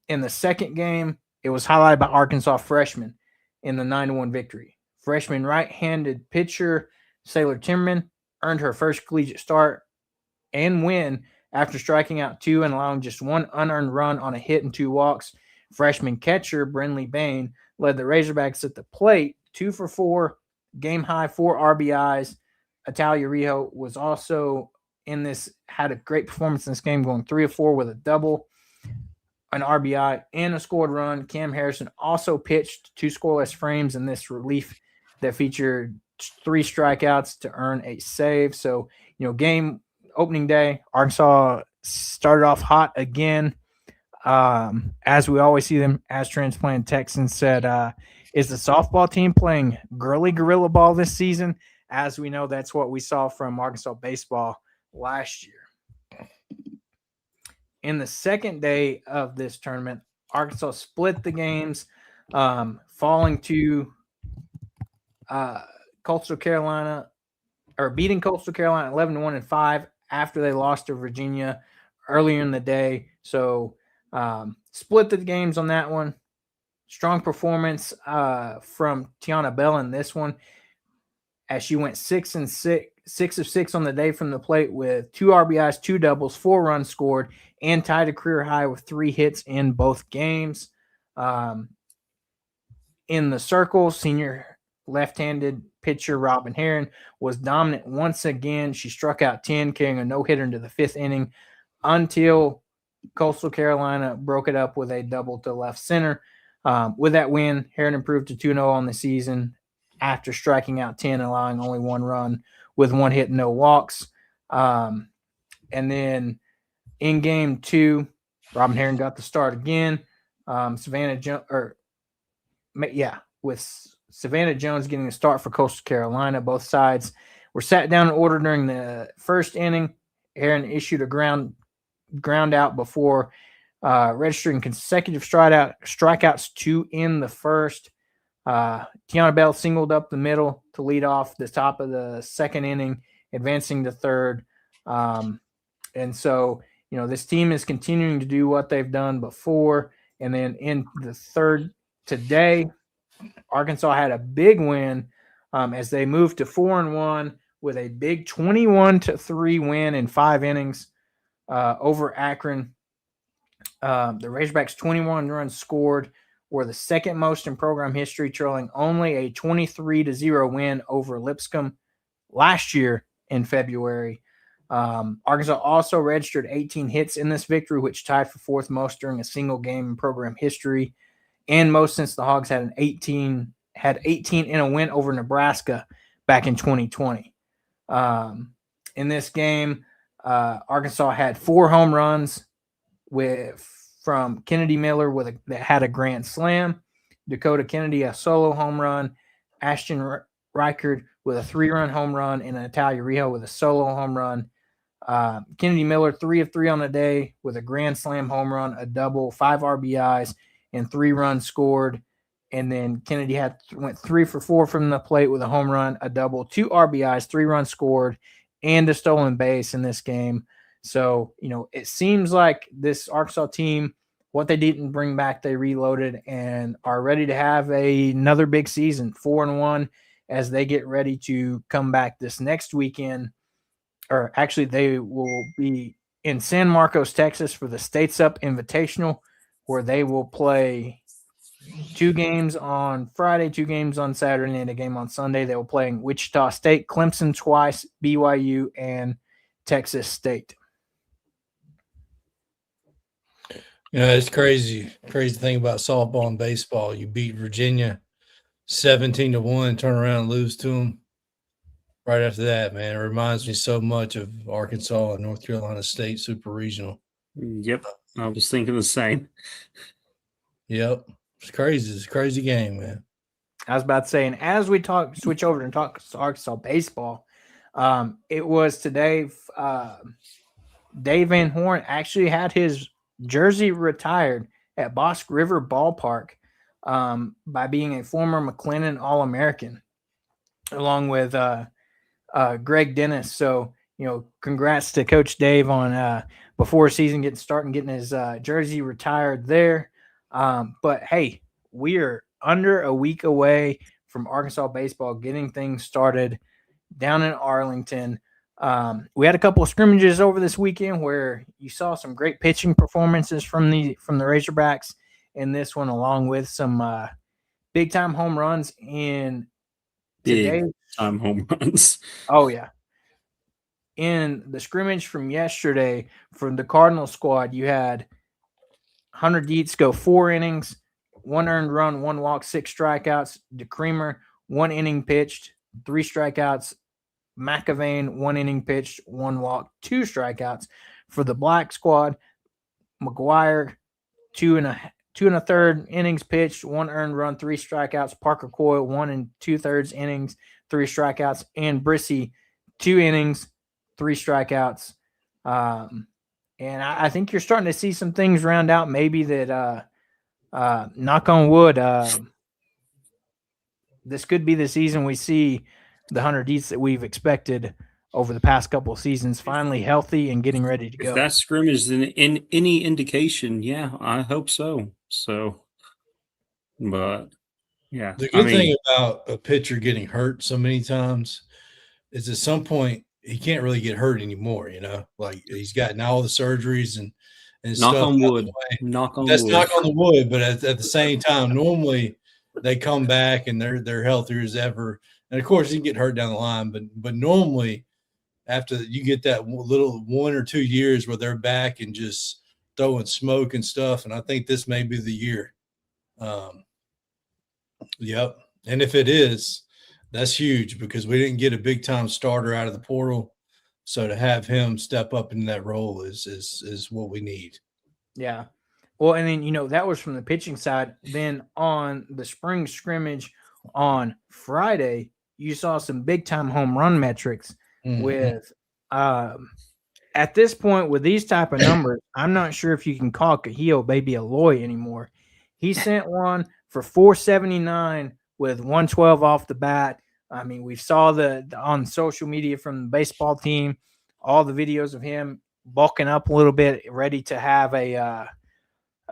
In the second game, it was highlighted by Arkansas freshmen in the 9-1 victory. Freshman right-handed pitcher Sailor Timmerman earned her first collegiate start and win after striking out 2 and allowing just 1 unearned run on a hit and 2 walks. Freshman catcher Brinley Bain led the Razorbacks at the plate, 2 for 4, game high 4 RBIs. Italia Rijo was also in this, had a great performance in this game, going 3 of 4 with a double, an RBI, and a scored run. Cam Harrison also pitched 2 scoreless frames in this relief that featured 3 strikeouts to earn a save. So, game opening day, Arkansas started off hot again. As we always see them, as transplanted Texans said, is the softball team playing girly gorilla ball this season? As we know, that's what we saw from Arkansas baseball last year. In the second day of this tournament, Arkansas split the games, falling to Coastal Carolina, or beating Coastal Carolina 11-1 and 5 after they lost to Virginia earlier in the day. So split the games on that one. Strong performance from Tiana Bell in this one, as she went 6 of 6 on the day from the plate with 2 RBIs, 2 doubles, 4 runs scored, and tied a career high with 3 hits in both games. In the circle, senior left-handed pitcher Robin Herron was dominant once again. She struck out 10, carrying a no-hitter into the 5th inning until Coastal Carolina broke it up with a double to left center. With that win, Herron improved to 2-0 on the season after striking out 10, allowing only 1 run with 1 hit, no walks. And then in game 2, Robin Herron got the start again. With Savannah Jones getting the start for Coastal Carolina. Both sides were sat down in order during the first inning. Herron issued a ground out before registering consecutive strikeouts 2 in the first. Tiana Bell singled up the middle to lead off the top of the second inning, advancing to third. And so, this team is continuing to do what they've done before. And then in the third today, Arkansas had a big win as they moved to 4-1 with a big 21-3 win in 5 innings. over Akron. The Razorbacks' 21 runs scored were the second most in program history, trailing only a 23-0 win over Lipscomb last year in February. Arkansas also registered 18 hits in this victory, which tied for fourth most during a single game in program history, and most since the Hogs had 18 in a win over Nebraska back in 2020. In this game, Arkansas had 4 home runs from Kennedy Miller that had a grand slam, Dakota Kennedy a solo home run, Ashton Reichard with a 3-run home run, and Natalia Rijo with a solo home run. Kennedy Miller 3 of 3 on the day with a grand slam home run, a double, 5 RBIs, and 3 runs scored. And then Kennedy went 3 for 4 from the plate with a home run, a double, 2 RBIs, 3 runs scored, and a stolen base in this game. So, it seems like this Arkansas team, what they didn't bring back, they reloaded and are ready to have another big season, 4-1, as they get ready to come back this next weekend. Or actually, they will be in San Marcos, Texas for the States Up Invitational, where they will play 2 games on Friday, 2 games on Saturday, and a game on Sunday. They will play in Wichita State, Clemson twice, BYU, and Texas State. It's crazy. Crazy thing about softball and baseball. You beat Virginia 17-1, turn around and lose to them. Right after that, man, it reminds me so much of Arkansas and North Carolina State Super Regional. Yep, I was thinking the same. Yep, it's crazy. It's a crazy game, man. I was about to say, and as we switch over and talk Arkansas baseball, it was today. Dave Van Horn actually had his jersey retired at Bosque River Ballpark by being a former McLennan All-American, along with Greg Dennis. So, congrats to Coach Dave on before season getting his jersey retired there. But hey, we are under a week away from Arkansas baseball getting things started down in Arlington. We had a couple of scrimmages over this weekend where you saw some great pitching performances from the Razorbacks in this one, along with some big time home runs in today. Time home runs. Oh, yeah. In the scrimmage from yesterday from the Cardinal squad, you had Hunter Dietz go 4 innings, 1 earned run, 1 walk, 6 strikeouts. DeCreamer, 1 inning pitched, 3 strikeouts. McAvane, 1 inning pitched, 1 walk, 2 strikeouts. For the Black squad, McGuire, 2 1/3 innings pitched, 1 earned run, 3 strikeouts. Parker Coyle, 1 2/3 innings, 3 strikeouts. And Brissy, 2 innings, 3 strikeouts. And I think you're starting to see some things round out. Maybe that, knock on wood, this could be the season we see the Hunter Dietz that we've expected over the past couple of seasons finally healthy and getting ready to go. If that scrimmage is in any indication, yeah, I hope so. So, but yeah. The good thing about a pitcher getting hurt so many times is at some point he can't really get hurt anymore, like he's gotten all the surgeries and knock stuff. on wood. That's knock on the wood, but at the same time, normally they come back and they're healthier as ever. And of course, you can get hurt down the line, but normally after you get that little 1 or 2 years where they're back and just throwing smoke and stuff, and I think this may be the year. Yep. And if it is, that's huge because we didn't get a big time starter out of the portal. So to have him step up in that role is what we need. Yeah. Well, and then, that was from the pitching side. Then on the spring scrimmage on Friday, you saw some big time home run metrics with at this point with these type of numbers. I'm not sure if you can call Kahil Baby Aloy anymore. He sent one for 479 with 112 off the bat. I mean, we saw on social media from the baseball team, all the videos of him bulking up a little bit, ready to have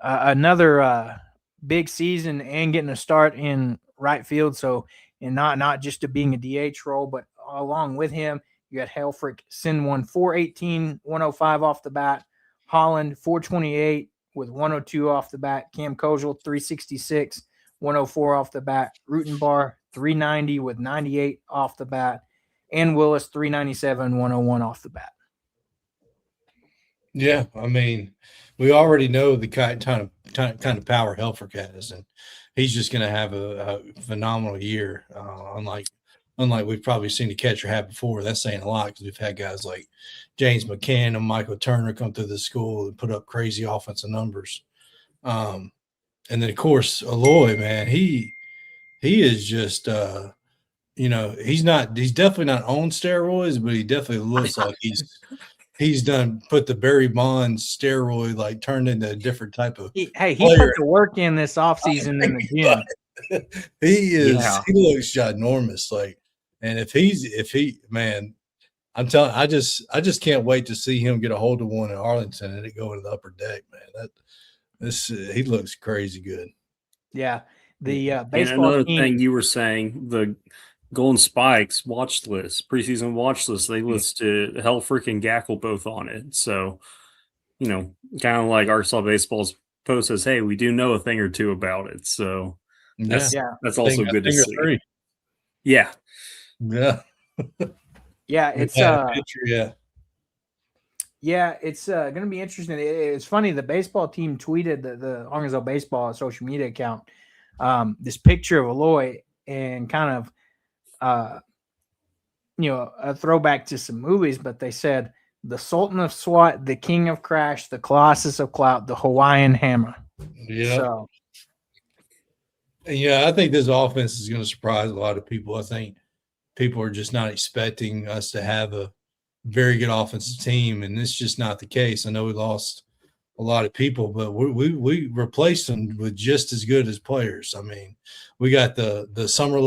another big season and getting a start in right field. So, and not just to being a DH role, but along with him, You got Helfrich, Sin 1, 418, 105 off the bat. Holland, 428 with 102 off the bat. Cam Kozel, 366, 104 off the bat. Rutenbar, 390 with 98 off the bat. And Willis, 397, 101 off the bat. Yeah, I mean, we already know the kind of power Helfrich has, and he's just going to have a phenomenal year. Unlike we've probably seen the catcher have before. That's saying a lot because we've had guys like James McCann and Michael Turner come through the school and put up crazy offensive numbers. And then of course Aloy, man, he is just he's definitely not on steroids, but he definitely looks like he's put the Barry Bonds steroid, like turned into a different type of he put the work in this offseason in the gym. He looks ginormous. Like, and if he man, I'm telling I just can't wait to see him get a hold of one in Arlington and it go into the upper deck, man. He looks crazy good. Yeah. The baseball and another team, thing you were saying, the Golden Spikes watch list, preseason watch list, they listed Helfrich and Gackle both on it. So, kind of like Arkansas baseball's post says, hey, we do know a thing or two about it. So that's also good to see. Yeah. Yeah. Yeah, it's it's going to be interesting. It's funny. The baseball team tweeted the Arkansas baseball social media account this picture of Aloy and kind of a throwback to some movies, but they said the Sultan of SWAT, the King of Crash, the Colossus of Clout, the Hawaiian Hammer. Yeah. So, I think this offense is going to surprise a lot of people. I think people are just not expecting us to have a very good offensive team, and it's just not the case. I know we lost a lot of people, but we replaced them with just as good as players. I mean, we got the summer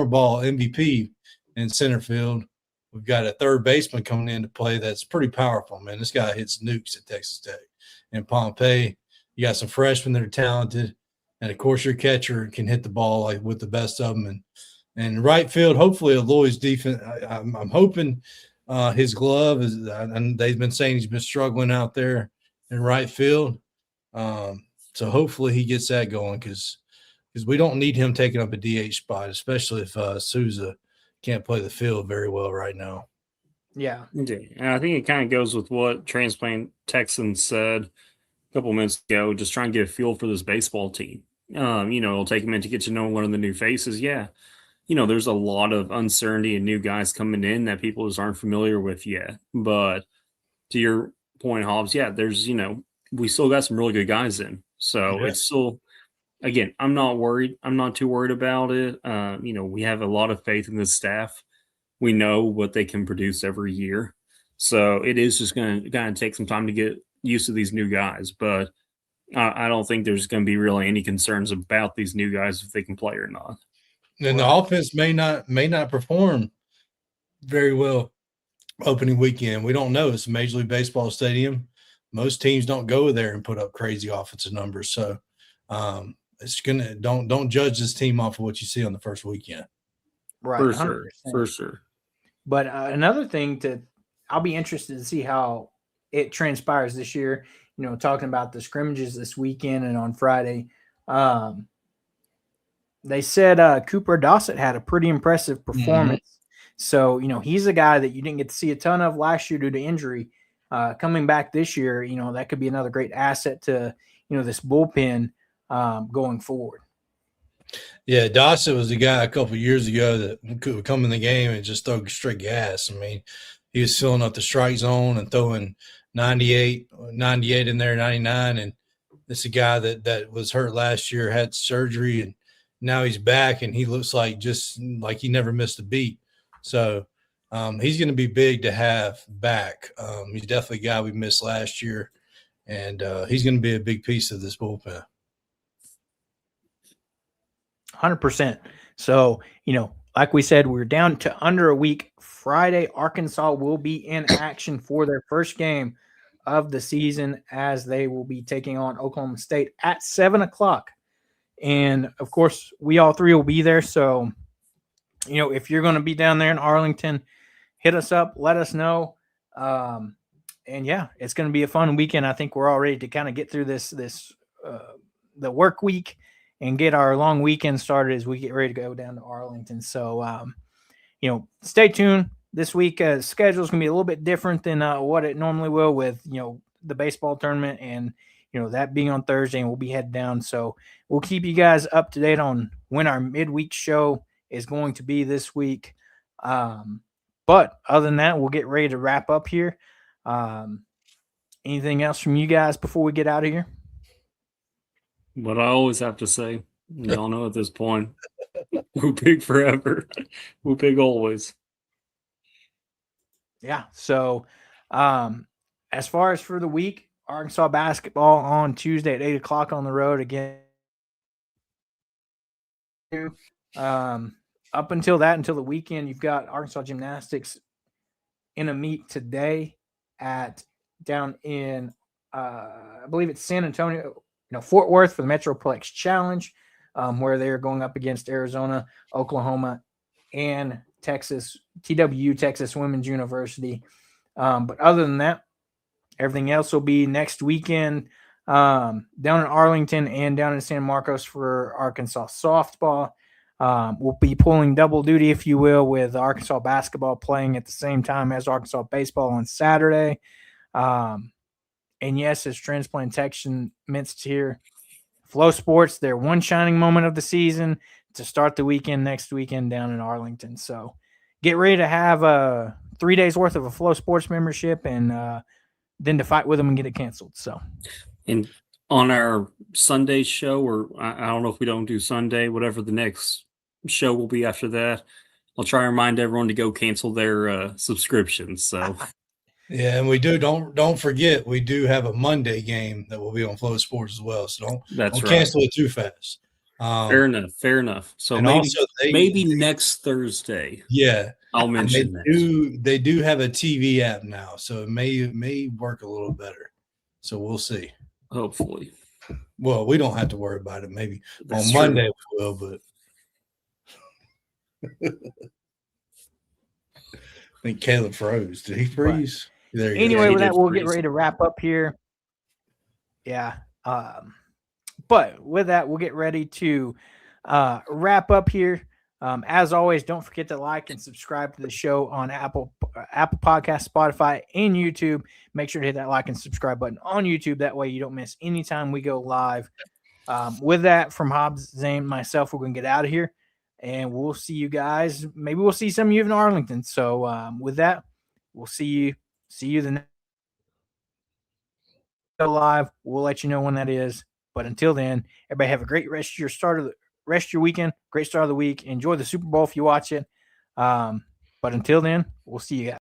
ball MVP in center field. We've got a third baseman coming in to play that's pretty powerful, man. This guy hits nukes at Texas Tech. And Pompey, you got some freshmen that are talented, and of course your catcher can hit the ball like with the best of them. And right field, hopefully Aloy's defense. I'm hoping his glove is, and they've been saying he's been struggling out there in right field. So hopefully he gets that going because we don't need him taking up a DH spot, especially if Souza can't play the field very well right now. Yeah. And I think it kind of goes with what Transplant Texans said a couple minutes ago, just trying to get a feel for this baseball team. It'll take a minute to get to know and learn the new faces. Yeah. There's a lot of uncertainty and new guys coming in that people just aren't familiar with yet. But to your point, Hobbs, yeah, there's, we still got some really good guys in. So It's still, again, I'm not worried. I'm not too worried about it. We have a lot of faith in this staff. We know what they can produce every year. So it is just going to kind of take some time to get used to these new guys. But I don't think there's going to be really any concerns about these new guys if they can play or not. And the offense may not perform very well opening weekend. We don't know. It's a Major League Baseball stadium. Most teams don't go there and put up crazy offensive numbers. So it's gonna don't judge this team off of what you see on the first weekend. Right, for sure. But another thing I'll be interested to see how it transpires this year. Talking about the scrimmages this weekend and on Friday. They said Cooper Dossett had a pretty impressive performance. Mm-hmm. So, he's a guy that you didn't get to see a ton of last year due to injury. Coming back this year, that could be another great asset to, this bullpen going forward. Yeah, Dossett was a guy a couple of years ago that could come in the game and just throw straight gas. I mean, he was filling up the strike zone and throwing 98 in there, 99. And it's a guy that was hurt last year, had surgery, and now he's back and he looks like just like he never missed a beat. So he's going to be big to have back. He's definitely a guy we missed last year, and he's going to be a big piece of this bullpen. 100%. So, like we said, we're down to under a week. Friday, Arkansas will be in action for their first game of the season as they will be taking on Oklahoma State at 7:00. And of course, we all three will be there. So, if you're going to be down there in Arlington, hit us up, let us know. And yeah, it's going to be a fun weekend. I think we're all ready to kind of get through the work week and get our long weekend started as we get ready to go down to Arlington. So, stay tuned. This week schedule is going to be a little bit different than what it normally will with, the baseball tournament and, that being on Thursday, and we'll be headed down. So we'll keep you guys up to date on when our midweek show is going to be this week. But other than that, we'll get ready to wrap up here. Anything else from you guys before we get out of here? What I always have to say, y'all know at this point, Woo Pig forever. Woo Pig always. Yeah. So as far as for the week, Arkansas basketball on Tuesday at 8 o'clock on the road again. Up until the weekend, you've got Arkansas gymnastics in a meet today down in I believe it's San Antonio, Fort Worth for the Metroplex Challenge, where they're going up against Arizona, Oklahoma, and Texas, TWU, Texas Women's University. But other than that, everything else will be next weekend down in Arlington and down in San Marcos for Arkansas softball. We'll be pulling double duty, if you will, with Arkansas basketball playing at the same time as Arkansas baseball on Saturday. And yes, as Transplant Tection mentioned here, Flow Sports, their one shining moment of the season to start the weekend next weekend down in Arlington. So get ready to have 3 days worth of a Flow Sports membership and then to fight with them and get it canceled. So, and on our Sunday show, or I don't know if we don't do Sunday, whatever the next show will be after that, I'll try and remind everyone to go cancel their subscriptions. So, yeah, and we don't forget we do have a Monday game that will be on Flow Sports as well. So don't cancel it too fast. Fair enough. So maybe next Thursday. Yeah, I'll mention that. They do have a TV app now, so it may work a little better. So we'll see. Hopefully. Well, we don't have to worry about it. Maybe That's on true. Monday we will, but I think Caleb froze. Did he freeze? Right. There you anyway, with that, we'll get ready to wrap up here. Yeah. But with that, we'll get ready to wrap up here. As always, don't forget to like and subscribe to the show on Apple Podcasts, Spotify, and YouTube. Make sure to hit that like and subscribe button on YouTube. That way you don't miss any time we go live. With that, from Hobbs, Zane, myself, we're going to get out of here. And we'll see you guys. Maybe we'll see some of you in Arlington. So with that, we'll see you the next go live. We'll let you know when that is. But until then, everybody have a great rest of your weekend, great start of the week. Enjoy the Super Bowl if you watch it. But until then, we'll see you guys.